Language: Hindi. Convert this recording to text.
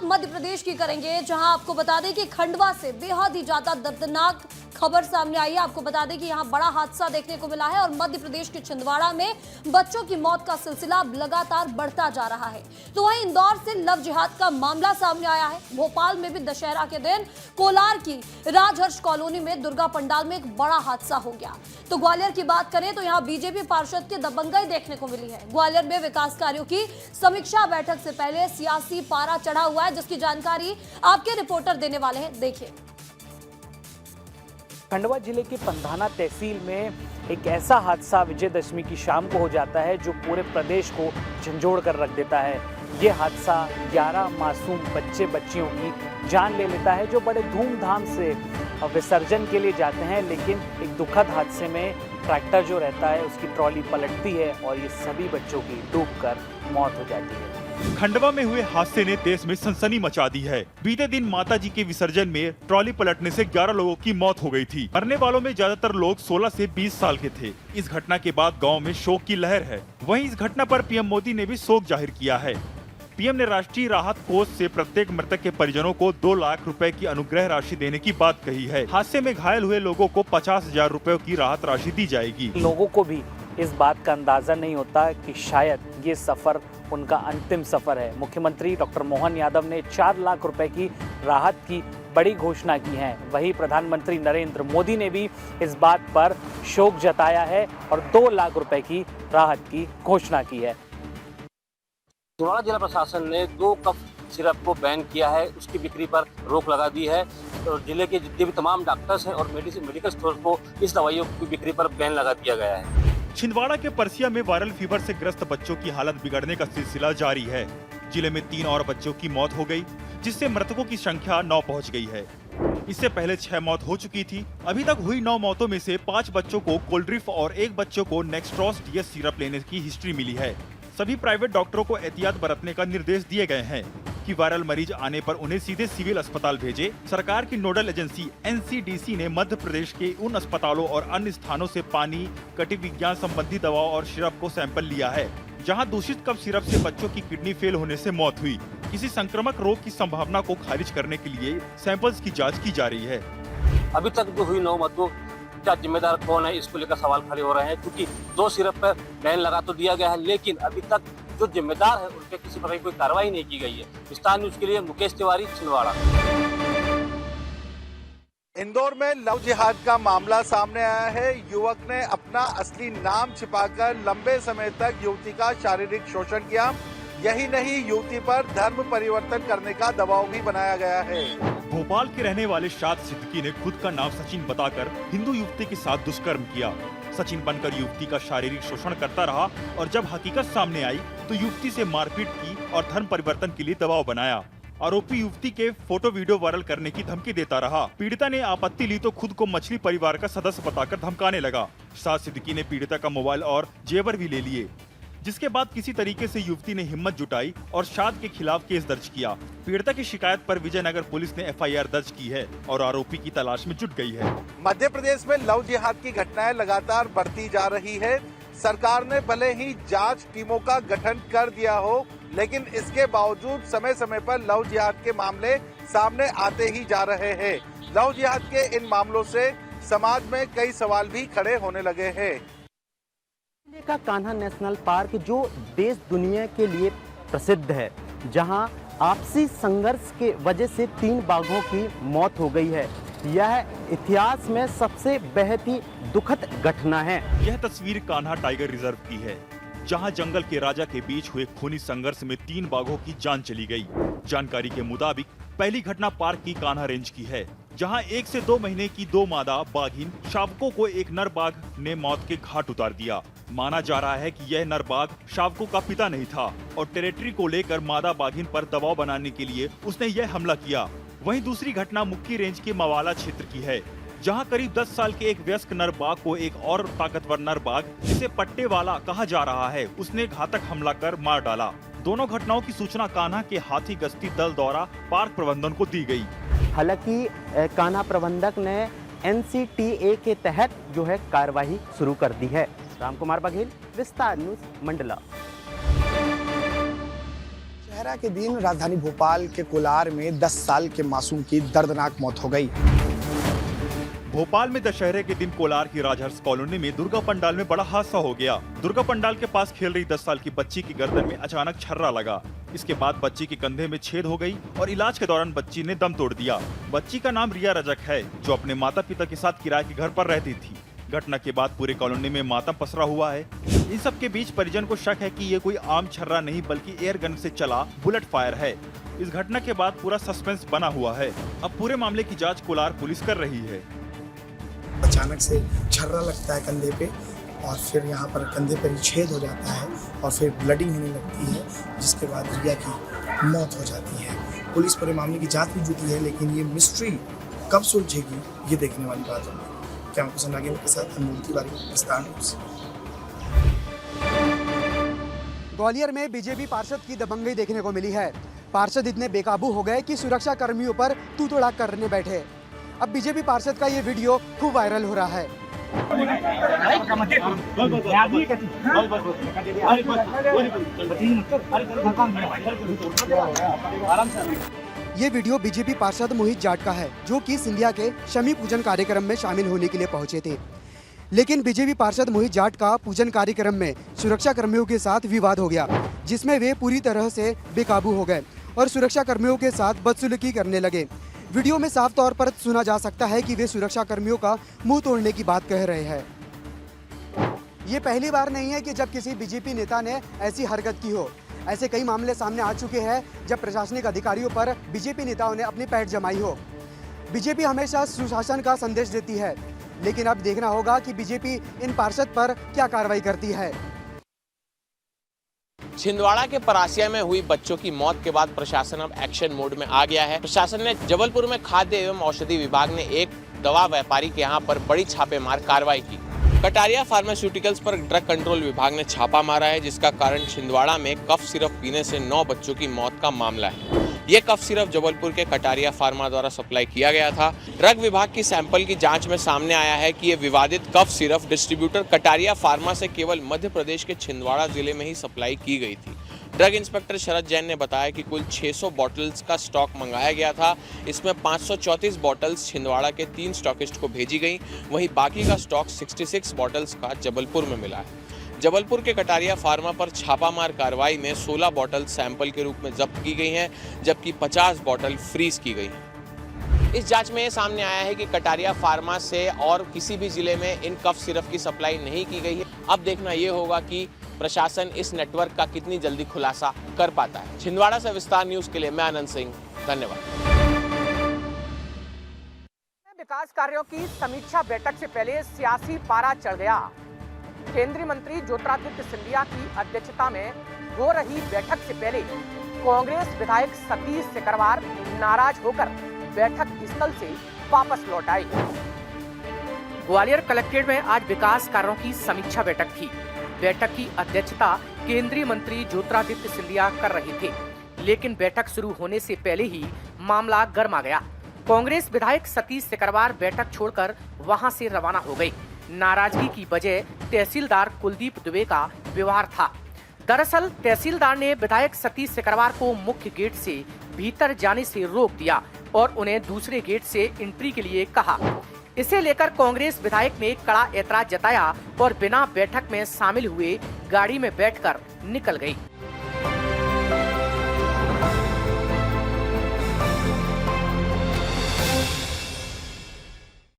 मध्य प्रदेश की करेंगे, जहां आपको बता दें कि खंडवा से बेहद ही ज्यादा दर्दनाक खबर सामने आई है। आपको बता दें कि यहां बड़ा हादसा देखने को मिला है और मध्य प्रदेश के छिंदवाड़ा में बच्चों की मौत का सिलसिला लगातार बढ़ता जा रहा है। तो वहीं इंदौर से लव जिहाद का मामला सामने आया है। भोपाल में भी दशहरा के दिन कोलार की राजहर्ष कॉलोनी में दुर्गा पंडाल में एक बड़ा हादसा हो गया। तो ग्वालियर की बात करें तो यहां बीजेपी पार्षद की दबंगई देखने को मिली है। ग्वालियर में विकास कार्यों की समीक्षा बैठक से पहले सियासी पारा चढ़ा हुआ है, जिसकी जानकारी आपके रिपोर्टर देने वाले हैं। देखिए, खंडवा जिले के पंधाना तहसील में एक ऐसा हादसा विजयदशमी की शाम को हो जाता है जो पूरे प्रदेश को झंझोड़ कर रख देता है। ये हादसा 11 मासूम बच्चे बच्चियों की जान ले लेता है, जो बड़े धूमधाम से विसर्जन के लिए जाते हैं। लेकिन एक दुखद हादसे में ट्रैक्टर जो रहता है उसकी ट्रॉली पलटती है और ये सभी बच्चों की डूबकर मौत हो जाती है। खंडवा में हुए हादसे ने देश में सनसनी मचा दी है। बीते दिन माताजी के विसर्जन में ट्रॉली पलटने से 11 लोगों की मौत हो गई थी। मरने वालों में ज्यादातर लोग 16 से 20 साल के थे। इस घटना के बाद गांव में शोक की लहर है। वहीं इस घटना पर पीएम मोदी ने भी शोक जाहिर किया है। पीएम ने राष्ट्रीय राहत कोष से प्रत्येक मृतक के परिजनों को 2 लाख रुपए की अनुग्रह राशि देने की बात कही है। हादसे में घायल हुए लोगों को 50,000 रुपए की राहत राशि दी जाएगी। लोगों को भी इस बात का अंदाजा नहीं होता कि शायद ये सफर उनका अंतिम सफर है। मुख्यमंत्री डॉक्टर मोहन यादव ने 4 लाख रुपए की राहत की बड़ी घोषणा की है। वहीं प्रधानमंत्री नरेंद्र मोदी ने भी इस बात पर शोक जताया है और 2 लाख रुपए की राहत की घोषणा की है। छिंदवाड़ा जिला प्रशासन ने 2 कप सिरप को बैन किया है, उसकी बिक्री पर रोक लगा दी है। और जिले के जितने भी तमाम डॉक्टर्स हैं और मेडिकल स्टोर को इस दवाइयों की बिक्री पर बैन लगा दिया गया है। छिंदवाड़ा के परसिया में वायरल फीवर से ग्रस्त बच्चों की हालत बिगड़ने का सिलसिला जारी है। जिले में 3 और बच्चों की मौत हो गई, जिससे मृतकों की संख्या 9 पहुंच गई है। इससे पहले 6 मौत हो चुकी थी। अभी तक हुई 9 मौतों में से 5 बच्चों को कोल्ड्रिफ और 1 बच्चों को नेक्स्ट्रॉस डीएस सिरप लेने की हिस्ट्री मिली है। सभी प्राइवेट डॉक्टरों को एहतियात बरतने का निर्देश दिए गए हैं कि वायरल मरीज आने पर उन्हें सीधे सिविल अस्पताल भेजे। सरकार की नोडल एजेंसी एनसीडीसी ने मध्य प्रदेश के उन अस्पतालों और अन्य स्थानों से पानी, कटिक विज्ञान संबंधी दवाओं और सिरप को सैंपल लिया है, जहां दूषित कफ सिरप से बच्चों की किडनी फेल होने से मौत हुई। किसी संक्रामक रोग की संभावना को खारिज करने के लिए सैंपल्स की जाँच की जा रही है। अभी तक जो हुई 9 मौतों का जिम्मेदार कौन है, इसको लेकर सवाल खड़े हो रहे हैं, क्योंकि 2 सिरप पर बैन लगा तो दिया गया है, लेकिन अभी तक जो जिम्मेदार है उन पर किसी प्रकार की कोई कार्रवाई नहीं की गई है। विस्तार न्यूज के लिए मुकेश तिवारी, छिंदवाड़ा। इंदौर में लव जिहाद का मामला सामने आया है। युवक ने अपना असली नाम छिपाकर लंबे समय तक युवती का शारीरिक शोषण किया। यही नहीं, युवती पर धर्म परिवर्तन करने का दबाव भी बनाया गया है। भोपाल के रहने वाले शाद सिद्दीकी ने खुद का नाम सचिन बताकर हिंदू युवती के साथ दुष्कर्म किया। सचिन बनकर युवती का शारीरिक शोषण करता रहा और जब हकीकत सामने आई तो युवती से मारपीट की और धर्म परिवर्तन के लिए दबाव बनाया। आरोपी युवती के फोटो वीडियो वायरल करने की धमकी देता रहा। पीड़िता ने आपत्ति ली तो खुद को मछली परिवार का सदस्य बताकर धमकाने लगा। शाद सिद्दीकी ने पीड़िता का मोबाइल और जेवर भी ले लिए, जिसके बाद किसी तरीके से युवती ने हिम्मत जुटाई और शाद के खिलाफ केस दर्ज किया। पीड़िता की शिकायत पर विजयनगर पुलिस ने एफआईआर दर्ज की है और आरोपी की तलाश में जुट गई है। मध्य प्रदेश में लव जिहाद की घटनाएं लगातार बढ़ती जा रही है। सरकार ने भले ही जांच टीमों का गठन कर दिया हो, लेकिन इसके बावजूद समय समय पर लव जिहाद के मामले सामने आते ही जा रहे हैं। लव जिहाद के इन मामलों से समाज में कई सवाल भी खड़े होने लगे हैं। जिले का कान्हा नेशनल पार्क जो देश दुनिया के लिए प्रसिद्ध है, जहां आपसी संघर्ष के वजह से 3 बाघों की मौत हो गई है। यह इतिहास में सबसे बेहद ही दुखद घटना है। यह तस्वीर कान्हा टाइगर रिजर्व की है, जहां जंगल के राजा के बीच हुए खूनी संघर्ष में 3 बाघों की जान चली गई। जानकारी के मुताबिक पहली घटना पार्क की कान्हा रेंज की है, जहां 1 से 2 महीने की 2 मादा बाघिन शावकों को एक नर बाघ ने मौत के घाट उतार दिया। माना जा रहा है कि यह नर बाघ शावकों का पिता नहीं था और टेरिटरी को लेकर मादा बाघिन पर दबाव बनाने के लिए उसने यह हमला किया। वहीं दूसरी घटना मुक्की रेंज के मवाला क्षेत्र की है, जहां करीब 10 साल के एक वयस्क नर बाघ को एक और ताकतवर नर बाघ, जिसे पट्टे वाला कहा जा रहा है, उसने घातक हमला कर मार डाला। दोनों घटनाओं की सूचना कान्हा के हाथी गश्ती दल द्वारा पार्क प्रबंधन को दी गई। हालांकि कान्हा प्रबंधक ने एनसीटीए के तहत जो है कार्यवाही शुरू कर दी है। रामकुमार बघेल, विस्तार न्यूज, मंडला। दशहरा के दिन राजधानी भोपाल के कोलार में 10 साल के मासूम की दर्दनाक मौत हो गई। भोपाल में दशहरे के दिन कोलार की राजहंस कॉलोनी में दुर्गा पंडाल में बड़ा हादसा हो गया। दुर्गा पंडाल के पास खेल रही 10 साल की बच्ची की गर्दन में अचानक छर्रा लगा। इसके बाद बच्ची के कंधे में छेद हो गई और इलाज के दौरान बच्ची ने दम तोड़ दिया। बच्ची का नाम रिया रजक है, जो अपने माता पिता के साथ किराए के घर पर रहती थी। घटना के बाद पूरे कॉलोनी में मातम पसरा हुआ है। इन सब के बीच परिजन को शक है कि ये कोई आम छर्रा नहीं बल्कि एयर गन से चला बुलेट फायर है। इस घटना के बाद पूरा सस्पेंस बना हुआ है। अब पूरे मामले की जांच कोलार पुलिस कर रही है। अचानक से छर्रा लगता है कंधे पे और फिर यहाँ पर कंधे पर छेद हो जाता है और फिर ब्लडिंग होने लगती है, जिसके बाद रिया की मौत हो जाती है। पुलिस पूरे मामले की जांच भी जुटी है, लेकिन ये मिस्ट्री कब सुलझेगी ये देखने वाली बात होगी। कैमरा पर्सन नागेंद्र के साथ अनमोल तिवारी, विस्तार न्यूज़। ग्वालियर में बीजेपी पार्षद की दबंगई देखने को मिली है। पार्षद इतने बेकाबू हो गए कि सुरक्षा कर्मियों पर तू तोड़ा करने बैठे। अब बीजेपी पार्षद का ये वीडियो खूब वायरल हो रहा है। ये वीडियो बीजेपी पार्षद मोहित जाट का है, जो कि सिंधिया के शमी पूजन कार्यक्रम में शामिल होने के लिए पहुंचे थे। लेकिन बीजेपी पार्षद मोहित जाट का पूजन कार्यक्रम में सुरक्षा कर्मियों के साथ विवाद हो गया, जिसमें वे पूरी तरह से बेकाबू हो गए और सुरक्षा कर्मियों के साथ बदसलूकी करने लगे। वीडियो में साफ तौर पर सुना जा सकता है कि वे सुरक्षा कर्मियों का मुंह तोड़ने की बात कह रहे हैं। ये पहली बार नहीं है कि जब किसी बीजेपी नेता ने ऐसी हरकत की हो। ऐसे कई मामले सामने आ चुके हैं जब प्रशासनिक अधिकारियों पर बीजेपी नेताओं ने अपनी पैठ जमाई हो। बीजेपी हमेशा सुशासन का संदेश देती है, लेकिन अब देखना होगा कि बीजेपी इन पार्षद पर क्या कार्रवाई करती है। छिंदवाड़ा के परासिया में हुई बच्चों की मौत के बाद प्रशासन अब एक्शन मोड में आ गया है। प्रशासन ने जबलपुर में खाद्य एवं औषधि विभाग ने एक दवा व्यापारी के यहाँ पर बड़ी छापेमार कार्रवाई की। कटारिया फार्मास्यूटिकल्स पर ड्रग कंट्रोल विभाग ने छापा मारा है, जिसका कारण छिंदवाड़ा में कफ सिरप पीने से 9 बच्चों की मौत का मामला है। ये कफ सिरप जबलपुर के कटारिया फार्मा द्वारा सप्लाई किया गया था। ड्रग विभाग की सैंपल की जांच में सामने आया है कि ये विवादित cough syrup distributor Kataria pharma से केवल मध्य प्रदेश के छिंदवाड़ा जिले में ही सप्लाई की गई थी। ड्रग इंस्पेक्टर शरद जैन ने बताया कि कुल 600 बॉटल्स का स्टॉक मंगाया गया था। इसमें 534 बॉटल्स छिंदवाड़ा के 3 स्टॉकिस्ट को भेजी गई, वहीं बाकी का स्टॉक 66 बॉटल्स का जबलपुर में मिला है। जबलपुर के कटारिया फार्मा पर छापामार कार्रवाई में 16 बॉटल सैंपल के रूप में जब्त की गई हैं, जबकि 50 बॉटल फ्रीज की गई हैं। इस जांच में ये सामने आया है कि कटारिया फार्मा से और किसी भी जिले में इन कफ सिरप की सप्लाई नहीं की गई है। अब देखना ये होगा कि प्रशासन इस नेटवर्क का कितनी जल्दी खुलासा कर पाता है। छिंदवाड़ा से विस्तार न्यूज के लिए मैं आनंद सिंह, धन्यवाद। विकास कार्यों की समीक्षा बैठक से पहले सियासी पारा चढ़ गया। केंद्रीय मंत्री ज्योतिरादित्य सिंधिया की अध्यक्षता में हो रही बैठक से पहले कांग्रेस विधायक सतीश सिकरवार नाराज होकर बैठक स्थल से वापस लौट आए। ग्वालियर कलेक्ट्रेट में आज विकास कार्यों की समीक्षा बैठक थी। बैठक की अध्यक्षता केंद्रीय मंत्री ज्योतिरादित्य सिंधिया कर रहे थे, लेकिन बैठक शुरू होने से पहले ही मामला गर्मा गया। कांग्रेस विधायक सतीश सिकरवार बैठक छोड़कर वहां से रवाना हो गए। नाराजगी की वजह तहसीलदार कुलदीप दुबे का व्यवहार था। दरअसल तहसीलदार ने विधायक सतीश सिकरवार को मुख्य गेट से भीतर जाने से रोक दिया और उन्हें दूसरे गेट से एंट्री के लिए कहा। इसे लेकर कांग्रेस विधायक ने कड़ा ऐतराज जताया और बिना बैठक में शामिल हुए गाड़ी में बैठकर निकल गई।